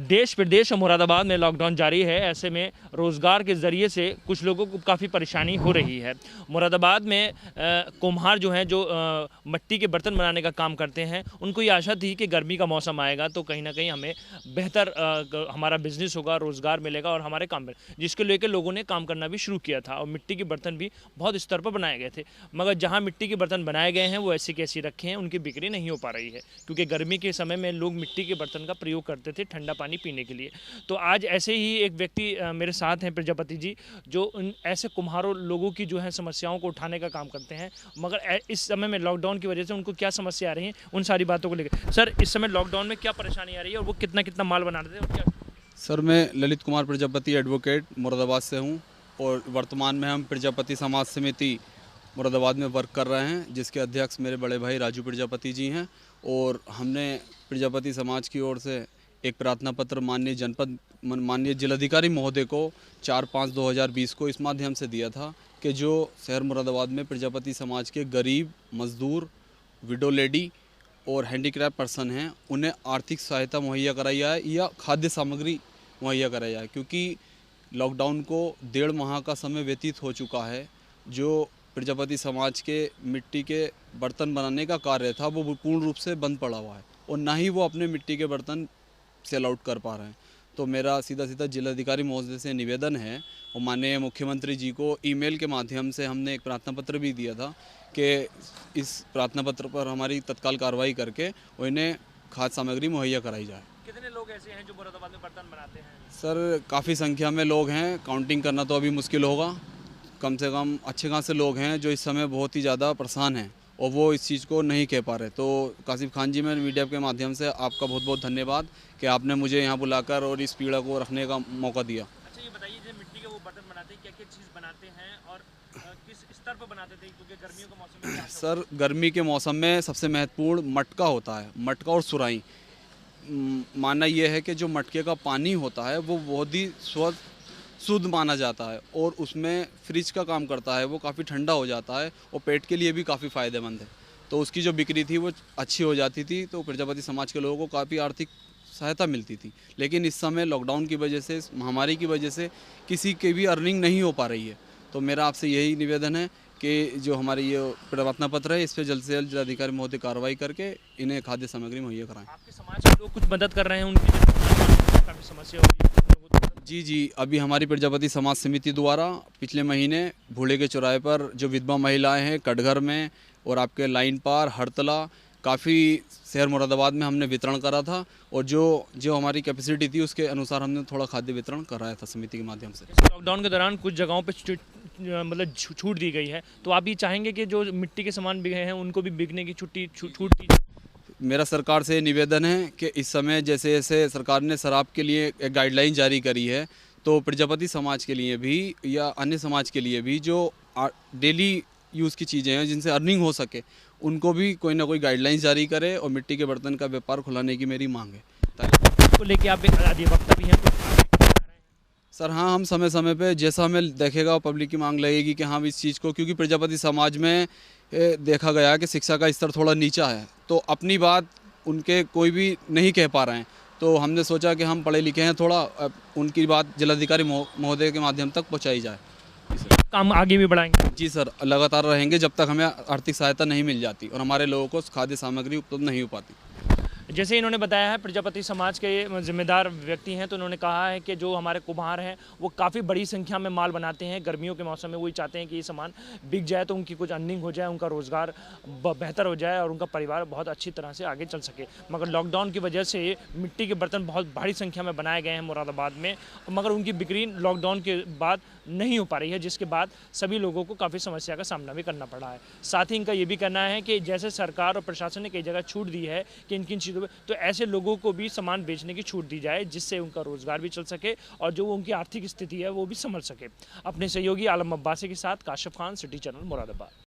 देश प्रदेश और मुरादाबाद में लॉकडाउन जारी है। ऐसे में रोज़गार के ज़रिए से कुछ लोगों को काफ़ी परेशानी हो रही है। मुरादाबाद में कुम्हार जो हैं, जो मिट्टी के बर्तन बनाने का काम करते हैं, उनको ये आशा थी कि गर्मी का मौसम आएगा तो कहीं ना कहीं हमें बेहतर हमारा बिजनेस होगा, रोज़गार मिलेगा और हमारे काम में, जिसके लेकर लोगों ने काम करना भी शुरू किया था और मिट्टी के बर्तन भी बहुत स्तर पर बनाए गए थे। मगर जहाँ मिट्टी के बर्तन बनाए गए हैं वो ऐसी कैसी रखे हैं, उनकी बिक्री नहीं हो पा रही है, क्योंकि गर्मी के समय में लोग मिट्टी के बर्तन का प्रयोग करते थे ठंडा पानी पीने के लिए। तो आज ऐसे ही एक व्यक्ति मेरे साथ हैं, प्रजापति जी, जो उन ऐसे कुम्हारों लोगों की जो है समस्याओं को उठाने का काम करते हैं। मगर इस समय में लॉकडाउन की वजह से उनको क्या समस्या आ रही है, उन सारी बातों को लेकर। सर, इस समय लॉकडाउन में क्या परेशानी आ रही है और वो कितना कितना माल बना रहे थे और क्या? सर, मैं ललित कुमार प्रजापति एडवोकेट मुरादाबाद से हूँ और वर्तमान में हम प्रजापति समाज समिति मुरादाबाद में वर्क कर रहे हैं, जिसके अध्यक्ष मेरे बड़े भाई राजू प्रजापति जी हैं। और हमने प्रजापति समाज की ओर से एक प्रार्थना पत्र माननीय जिलाधिकारी महोदय को 4/5/2020 को इस माध्यम से दिया था कि जो शहर मुरादाबाद में प्रजापति समाज के गरीब, मजदूर, विडो लेडी और हैंडीक्राफ्ट पर्सन हैं, उन्हें आर्थिक सहायता मुहैया कराई जाए या खाद्य सामग्री मुहैया कराई जाए, क्योंकि लॉकडाउन को 1.5 माह का समय व्यतीत हो चुका है। जो प्रजापति समाज के मिट्टी के बर्तन बनाने का कार्य था वो पूर्ण रूप से बंद पड़ा हुआ है और ना ही वो अपने मिट्टी के बर्तन सेल आउट कर पा रहे हैं। तो मेरा सीधा सीधा जिलाधिकारी महोदय से निवेदन है और माननीय मुख्यमंत्री जी को ईमेल के माध्यम से हमने एक प्रार्थना पत्र भी दिया था कि इस प्रार्थना पत्र पर हमारी तत्काल कार्रवाई करके उन्हें खाद्य सामग्री मुहैया कराई जाए। कितने लोग ऐसे हैं जो मुरादाबाद में बर्तन बनाते हैं? सर, काफ़ी संख्या में लोग हैं, काउंटिंग करना तो अभी मुश्किल होगा। कम से कम अच्छे खासे लोग हैं जो इस समय बहुत ही ज़्यादा परेशान हैं और वो इस चीज़ को नहीं कह पा रहे। तो कासिफ खान जी, मैं मीडिया के माध्यम से आपका बहुत बहुत धन्यवाद कि आपने मुझे यहाँ बुलाकर और इस पीड़ा को रखने का मौका दिया। अच्छा, ये बताइए, जो मिट्टी के वो बर्तन बनाते हैं, क्या क्या चीज़ बनाते हैं और किस स्तर पर बनाते थे, क्योंकि गर्मियों के मौसम में सर, गर्मी के मौसम में सबसे महत्वपूर्ण मटका होता है, मटका और सुराही। मानना यह है कि जो मटके का पानी होता है वो बहुत ही शुद्ध माना जाता है और उसमें फ्रिज का काम करता है, वो काफ़ी ठंडा हो जाता है और पेट के लिए भी काफ़ी फ़ायदेमंद है। तो उसकी जो बिक्री थी वो अच्छी हो जाती थी, तो प्रजापति समाज के लोगों को काफ़ी आर्थिक सहायता मिलती थी। लेकिन इस समय लॉकडाउन की वजह से, महामारी की वजह से किसी की भी अर्निंग नहीं हो पा रही है। तो मेरा आपसे यही निवेदन है कि जो हमारी ये प्रार्थना पत्र है, इस पर जल्द से जल्द जिलाधिकारी महोदय कार्रवाई करके इन्हें खाद्य सामग्री मुहैया कराएं। आपके समाज के लोग कुछ मदद कर रहे हैं उनकी काफ़ी समस्या हो रही है? जी, अभी हमारी प्रजापति समाज समिति द्वारा पिछले महीने भूले के चौराहे पर जो विधवा महिलाएं हैं, कटघर में और आपके लाइन पार, हरतला, काफ़ी शहर मुरादाबाद में हमने वितरण करा था और जो हमारी कैपेसिटी थी उसके अनुसार हमने थोड़ा खाद्य वितरण कराया था समिति के माध्यम से। लॉकडाउन के दौरान कुछ जगहों पे मतलब छूट दी गई है, तो आप ये चाहेंगे कि जो मिट्टी के सामान बिके हैं उनको भी बिकने की छूट दी जाए? मेरा सरकार से निवेदन है कि इस समय जैसे जैसे सरकार ने शराब के लिए एक गाइडलाइन जारी करी है, तो प्रजापति समाज के लिए भी या अन्य समाज के लिए भी जो डेली यूज़ की चीज़ें हैं जिनसे अर्निंग हो सके, उनको भी कोई ना कोई गाइडलाइन जारी करे और मिट्टी के बर्तन का व्यापार खुलाने की मेरी मांग है। को लेके आप एक अधिवक्ता भी हैं, सर हाँ, हम समय समय पे जैसा हमें देखेगा पब्लिक की मांग लगेगी कि हाँ इस चीज़ को, क्योंकि प्रजापति समाज में देखा गया कि शिक्षा का स्तर थोड़ा नीचा है, तो अपनी बात उनके कोई भी नहीं कह पा रहे हैं। तो हमने सोचा कि हम पढ़े लिखे हैं, थोड़ा उनकी बात जिलाधिकारी महोदय के माध्यम तक पहुंचाई जाए। काम आगे भी बढ़ाएंगे? जी सर, लगातार रहेंगे जब तक हमें आर्थिक सहायता नहीं मिल जाती और हमारे लोगों को खाद्य सामग्री उपलब्ध नहीं हो पाती। जैसे इन्होंने बताया है, प्रजापति समाज के जिम्मेदार व्यक्ति हैं, तो उन्होंने कहा है कि जो हमारे कुम्हार हैं वो काफ़ी बड़ी संख्या में माल बनाते हैं गर्मियों के मौसम में। वही चाहते हैं कि ये सामान बिक जाए तो उनकी कुछ अर्निंग हो जाए, उनका रोज़गार बेहतर हो जाए और उनका परिवार बहुत अच्छी तरह से आगे चल सके। मगर लॉकडाउन की वजह से मिट्टी के बर्तन बहुत भारी संख्या में बनाए गए हैं मुरादाबाद में, मगर उनकी बिक्री लॉकडाउन के बाद नहीं हो पा रही है, जिसके बाद सभी लोगों को काफ़ी समस्या का सामना भी करना पड़ा है। साथ ही इनका ये भी कहना है कि जैसे सरकार और प्रशासन ने कई जगह छूट दी है कि इनकी चीज़ों पर, तो ऐसे लोगों को भी सामान बेचने की छूट दी जाए, जिससे उनका रोजगार भी चल सके और जो उनकी आर्थिक स्थिति है वो भी संभल सके। अपने सहयोगी आलम अब्बासी के साथ काशिफ खान, सिटी चैनल मुरादाबाद।